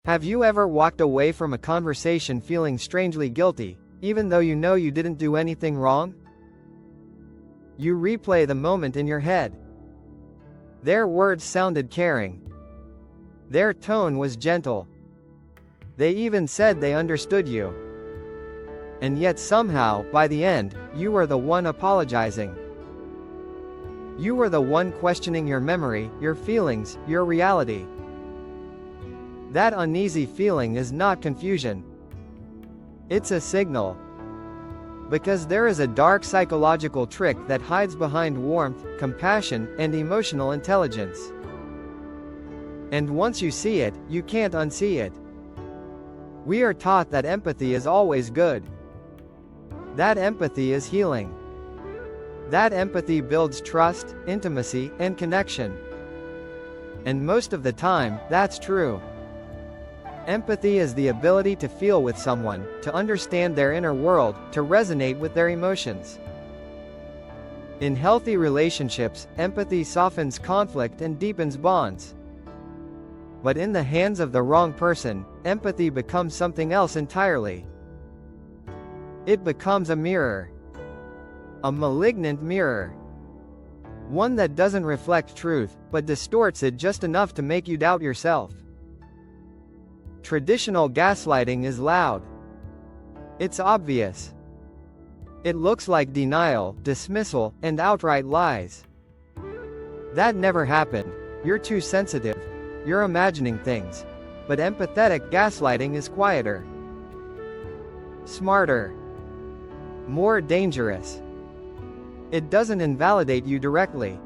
Have you ever walked away from a conversation feeling strangely guilty, even though you know you didn't do anything wrong? You replay the moment in your head. Their words sounded caring. Their tone was gentle. They even said they understood you. And yet somehow, by the end, you were the one apologizing. You were the one questioning your memory, your feelings, your reality. That uneasy feeling is not confusion. It's a signal. Because there is a dark psychological trick that hides behind warmth, compassion, and emotional intelligence. And once you see it, you can't unsee it. We are taught that empathy is always good. That empathy is healing. That empathy builds trust, intimacy, and connection. And most of the time, that's true. Empathy is the ability to feel with someone, to understand their inner world, to resonate with their emotions. In healthy relationships, empathy softens conflict and deepens bonds. But in the hands of the wrong person, empathy becomes something else entirely. It becomes a mirror. A malignant mirror. One that doesn't reflect truth, but distorts it just enough to make you doubt yourself. Traditional gaslighting is loud. It's obvious. It looks like denial, dismissal, and outright lies. That never happened. You're too sensitive. You're imagining things. But empathetic gaslighting is quieter. Smarter. More dangerous. It doesn't invalidate you directly.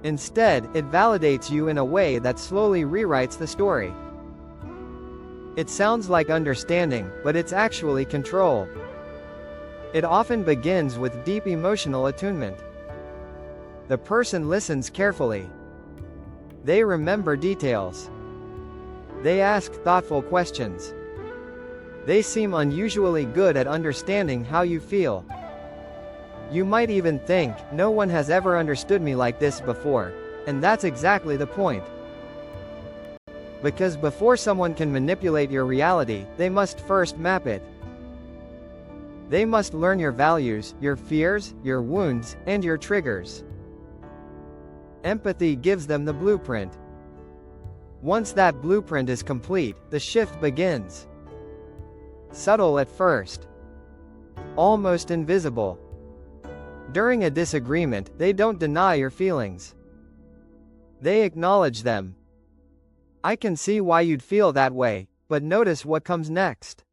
Instead, it validates you in a way that slowly rewrites the story. It sounds like understanding, but it's actually control. It often begins with deep emotional attunement. The person listens carefully. They remember details. They ask thoughtful questions. They seem unusually good at understanding how you feel. You might even think, no one has ever understood me like this before. And that's exactly the point. Because before someone can manipulate your reality, they must first map it. They must learn your values, your fears, your wounds, and your triggers. Empathy gives them the blueprint. Once that blueprint is complete, the shift begins. Subtle at first. Almost invisible. During a disagreement, they don't deny your feelings. They acknowledge them. I can see why you'd feel that way, but notice what comes next.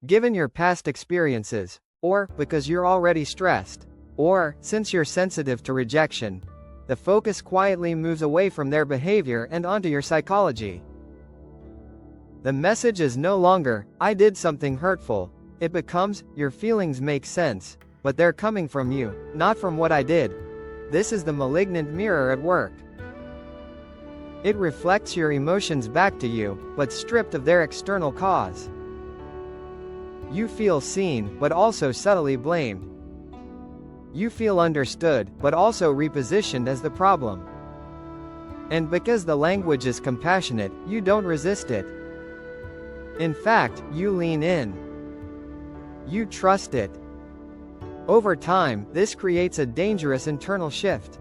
Given your past experiences, or because you're already stressed, or since you're sensitive to rejection, the focus quietly moves away from their behavior and onto your psychology. The message is no longer, I did something hurtful. It becomes, your feelings make sense, but they're coming from you, not from what I did. This is the malignant mirror at work. It reflects your emotions back to you, but stripped of their external cause. You feel seen, but also subtly blamed. You feel understood, but also repositioned as the problem. And because the language is compassionate, you don't resist it. In fact, you lean in. You trust it. Over time, this creates a dangerous internal shift.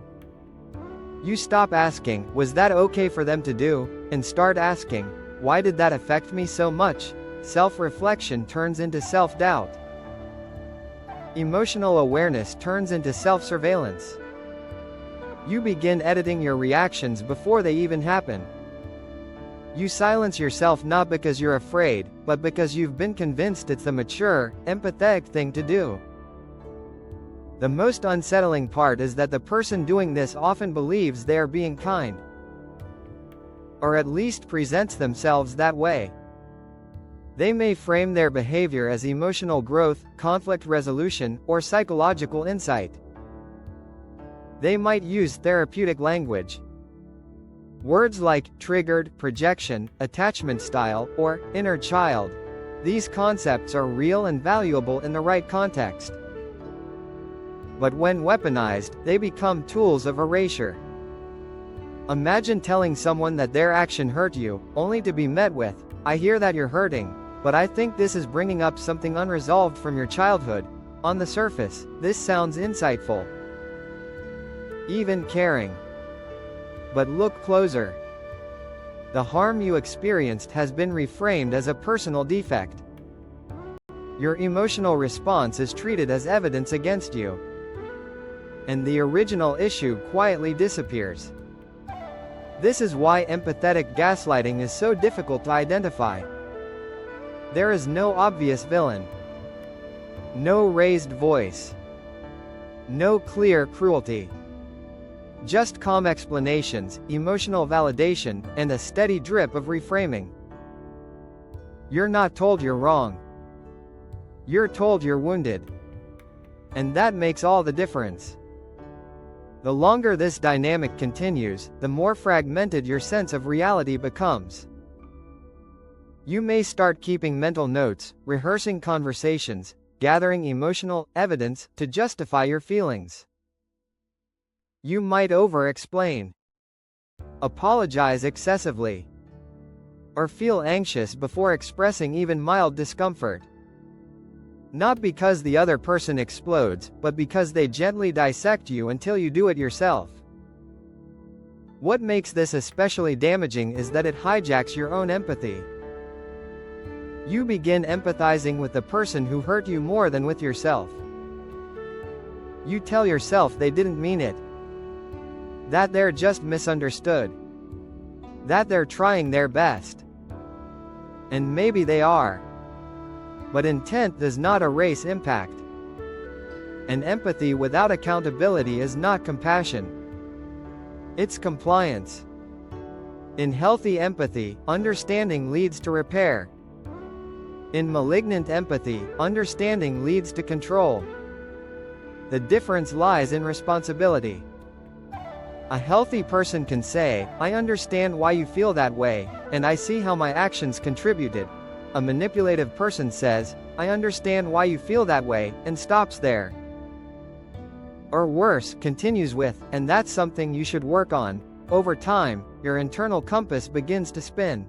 You stop asking, was that okay for them to do, and start asking, why did that affect me so much? Self-reflection turns into self-doubt. Emotional awareness turns into self-surveillance. You begin editing your reactions before they even happen. You silence yourself not because you're afraid, but because you've been convinced it's the mature, empathetic thing to do. The most unsettling part is that the person doing this often believes they are being kind. Or at least presents themselves that way. They may frame their behavior as emotional growth, conflict resolution, or psychological insight. They might use therapeutic language. Words like triggered, projection, attachment style, or inner child. These concepts are real and valuable in the right context. But when weaponized, they become tools of erasure. Imagine telling someone that their action hurt you, only to be met with, "I hear that you're hurting, but I think this is bringing up something unresolved from your childhood." On the surface, this sounds insightful, even caring. But look closer. The harm you experienced has been reframed as a personal defect. Your emotional response is treated as evidence against you, and the original issue quietly disappears. This is why empathetic gaslighting is so difficult to identify. There is no obvious villain, no raised voice, no clear cruelty. Just calm explanations, emotional validation, and a steady drip of reframing. You're not told you're wrong. You're told you're wounded. And that makes all the difference. The longer this dynamic continues, the more fragmented your sense of reality becomes. You may start keeping mental notes, rehearsing conversations, gathering emotional evidence to justify your feelings. You might over-explain, apologize excessively, or feel anxious before expressing even mild discomfort. Not because the other person explodes, but because they gently dissect you until you do it yourself. What makes this especially damaging is that it hijacks your own empathy. You begin empathizing with the person who hurt you more than with yourself. You tell yourself they didn't mean it, that they're just misunderstood, that they're trying their best. And maybe they are. But intent does not erase impact. And empathy without accountability is not compassion. It's compliance. In healthy empathy, understanding leads to repair. In malignant empathy, understanding leads to control. The difference lies in responsibility. A healthy person can say, "I understand why you feel that way, and I see how my actions contributed." A manipulative person says, "I understand why you feel that way," and stops there. Or worse, continues with, "And that's something you should work on." Over time, your internal compass begins to spin.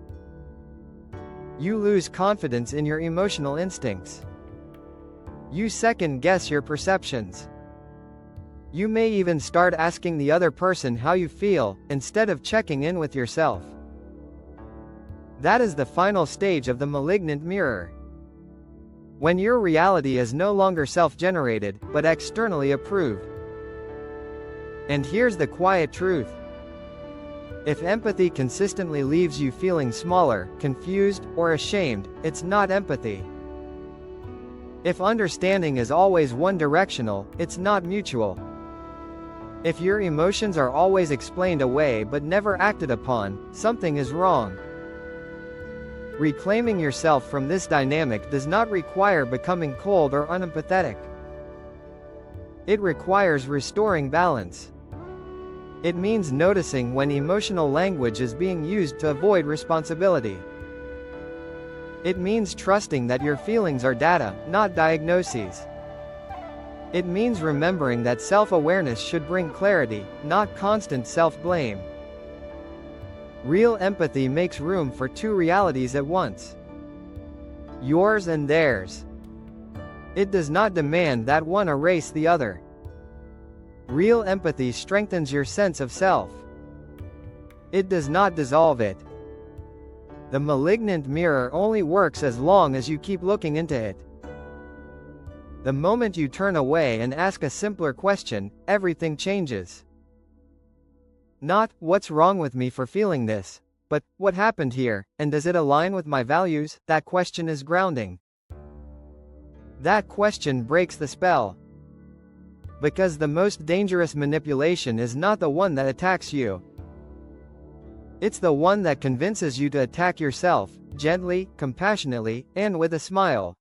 You lose confidence in your emotional instincts. You second-guess your perceptions. You may even start asking the other person how you feel, instead of checking in with yourself. That is the final stage of the malignant mirror. When your reality is no longer self-generated, but externally approved. And here's the quiet truth. If empathy consistently leaves you feeling smaller, confused, or ashamed, it's not empathy. If understanding is always one-directional, it's not mutual. If your emotions are always explained away but never acted upon, something is wrong. Reclaiming yourself from this dynamic does not require becoming cold or unempathetic. It requires restoring balance. It means noticing when emotional language is being used to avoid responsibility. It means trusting that your feelings are data, not diagnoses. It means remembering that self-awareness should bring clarity, not constant self-blame. Real empathy makes room for two realities at once. Yours and theirs. It does not demand that one erase the other. Real empathy strengthens your sense of self. It does not dissolve it. The malignant mirror only works as long as you keep looking into it. The moment you turn away and ask a simpler question, everything changes. Not, "What's wrong with me for feeling this?" but, "What happened here, and does it align with my values?" That question is grounding. That question breaks the spell. Because the most dangerous manipulation is not the one that attacks you. It's the one that convinces you to attack yourself, gently, compassionately, and with a smile.